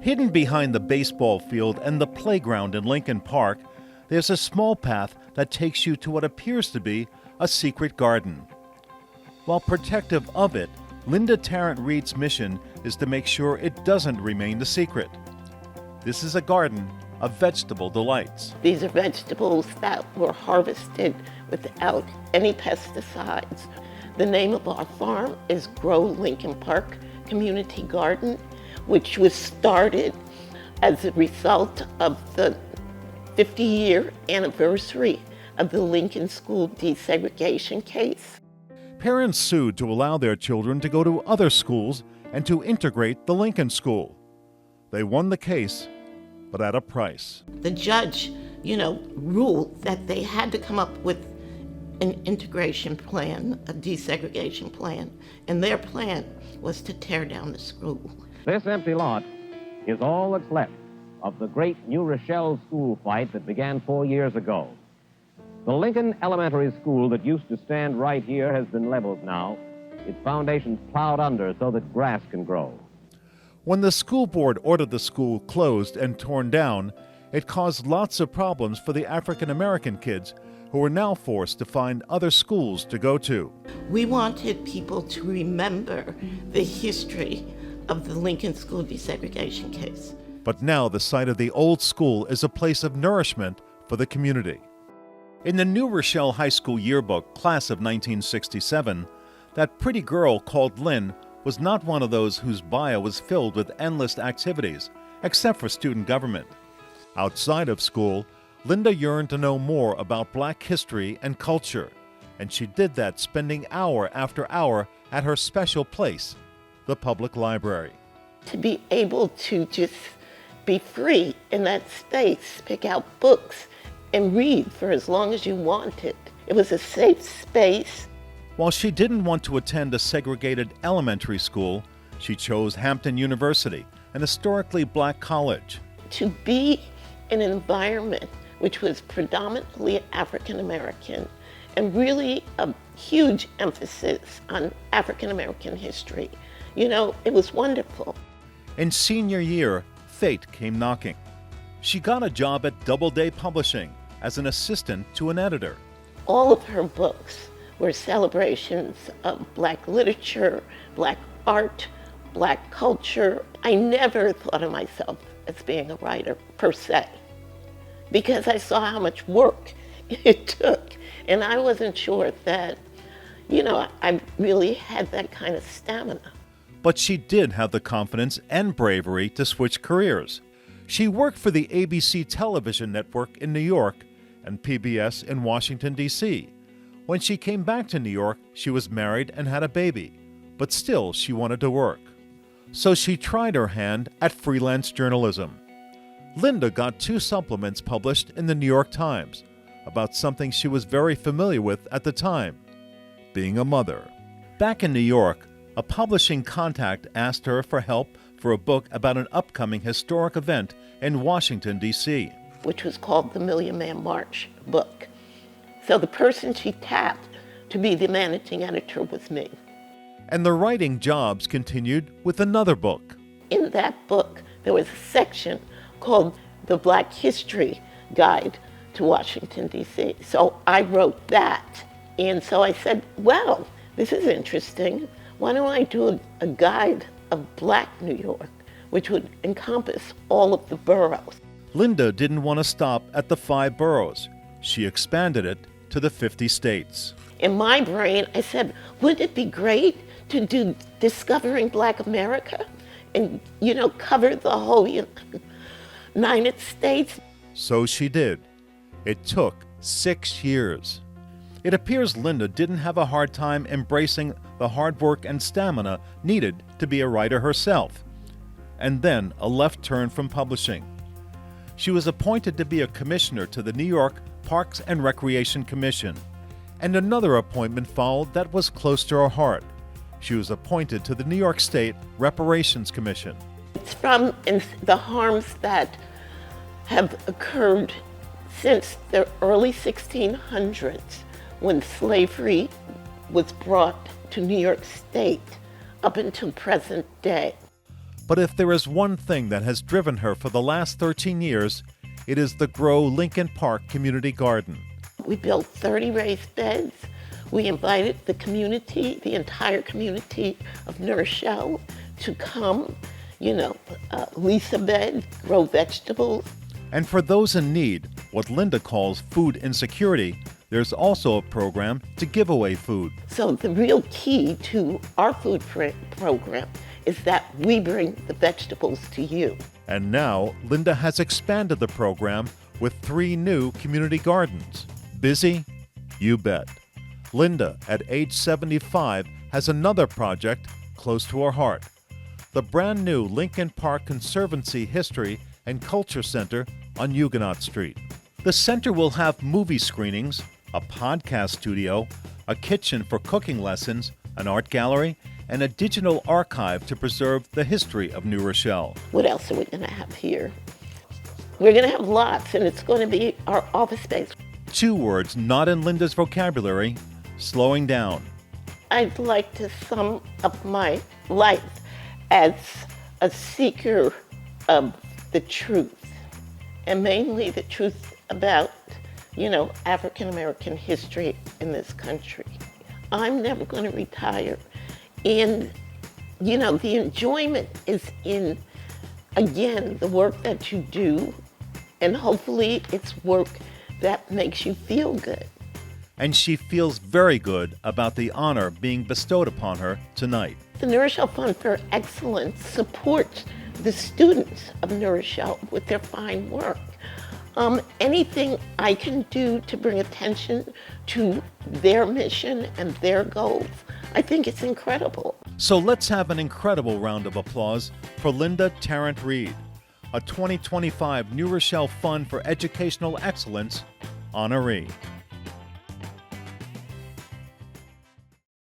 Hidden behind the baseball field and the playground in Lincoln Park, there's a small path that takes you to what appears to be a secret garden. While protective of it, Linda Tarrant-Reid's mission is to make sure it doesn't remain a secret. This is a garden of vegetable delights. These are vegetables that were harvested without any pesticides. The name of our farm is Grow Lincoln Park Community Garden, which was started as a result of the 50-year anniversary of the Lincoln School desegregation case. Parents sued to allow their children to go to other schools and to integrate the Lincoln School. They won the case, but at a price. The judge, ruled that they had to come up with an integration plan, a desegregation plan, and their plan was to tear down the school. This empty lot is all that's left of the great New Rochelle school fight that began 4 years ago. The Lincoln Elementary School that used to stand right here has been leveled now, its foundations plowed under so that grass can grow. When the school board ordered the school closed and torn down, it caused lots of problems for the African American kids who were now forced to find other schools to go to. We wanted people to remember the history of the Lincoln School desegregation case. But now the site of the old school is a place of nourishment for the community. In the New Rochelle High School yearbook, class of 1967, that pretty girl called Lynn was not one of those whose bio was filled with endless activities, except for student government. Outside of school, Linda yearned to know more about Black history and culture, and she did that spending hour after hour at her special place, the public library. To be able to just be free in that space, pick out books, and read for as long as you wanted. It was a safe space. While she didn't want to attend a segregated elementary school, she chose Hampton University, an historically Black college. To be in an environment which was predominantly African American and really a huge emphasis on African American history, it was wonderful. In senior year, fate came knocking. She got a job at Doubleday Publishing as an assistant to an editor. All of her books were celebrations of Black literature, Black art, Black culture. I never thought of myself as being a writer per se, because I saw how much work it took. And I wasn't sure that, I really had that kind of stamina. But she did have the confidence and bravery to switch careers. She worked for the ABC television network in New York and PBS in Washington, D.C. When she came back to New York, she was married and had a baby, but still she wanted to work. So she tried her hand at freelance journalism. Linda got 2 supplements published in the New York Times about something she was very familiar with at the time, being a mother. Back in New York, a publishing contact asked her for help for a book about an upcoming historic event in Washington, D.C., which was called the Million Man March book. So the person she tapped to be the managing editor was me. And the writing jobs continued with another book. In that book, there was a section called The Black History Guide to Washington, D.C. So I wrote that. And so I said, well, this is interesting. Why don't I do a guide of Black New York, which would encompass all of the boroughs? Linda didn't want to stop at the 5 boroughs. She expanded it to the 50 states. In my brain, I said, wouldn't it be great to do Discovering Black America and, cover the whole United States? So she did. It took 6 years. It appears Linda didn't have a hard time embracing the hard work and stamina needed to be a writer herself, and then a left turn from publishing. She was appointed to be a commissioner to the New York Parks and Recreation Commission, and another appointment followed that was close to her heart. She was appointed to the New York State Reparations Commission. It's from the harms that have occurred since the early 1600s, when slavery was brought to New York State up until present day. But if there is one thing that has driven her for the last 13 years, it is the Grow Lincoln Park Community Garden. We built 30 raised beds. We invited the community, the entire community of New Rochelle, to come, lease a bed, grow vegetables. And for those in need, what Linda calls food insecurity, there's also a program to give away food. So the real key to our food program is that we bring the vegetables to you. And now, Linda has expanded the program with 3 new community gardens. Busy? You bet. Linda, at age 75, has another project close to her heart. The brand new Lincoln Park Conservancy History and Culture Center on Huguenot Street. The center will have movie screenings, a podcast studio, a kitchen for cooking lessons, an art gallery, and a digital archive to preserve the history of New Rochelle. What else are we going to have here? We're going to have lots, and it's going to be our office space. 2 words not in Linda's vocabulary: slowing down. I'd like to sum up my life as a seeker of the truth, and mainly the truth about, African American history in this country. I'm never going to retire. And, the enjoyment is in, again, the work that you do, and hopefully it's work that makes you feel good. And she feels very good about the honor being bestowed upon her tonight. The New Rochelle Fund for Excellence supports the students of New Rochelle with their fine work. Anything I can do to bring attention to their mission and their goals, I think it's incredible. So let's have an incredible round of applause for Linda Tarrant-Reid, a 2025 New Rochelle Fund for Educational Excellence honoree.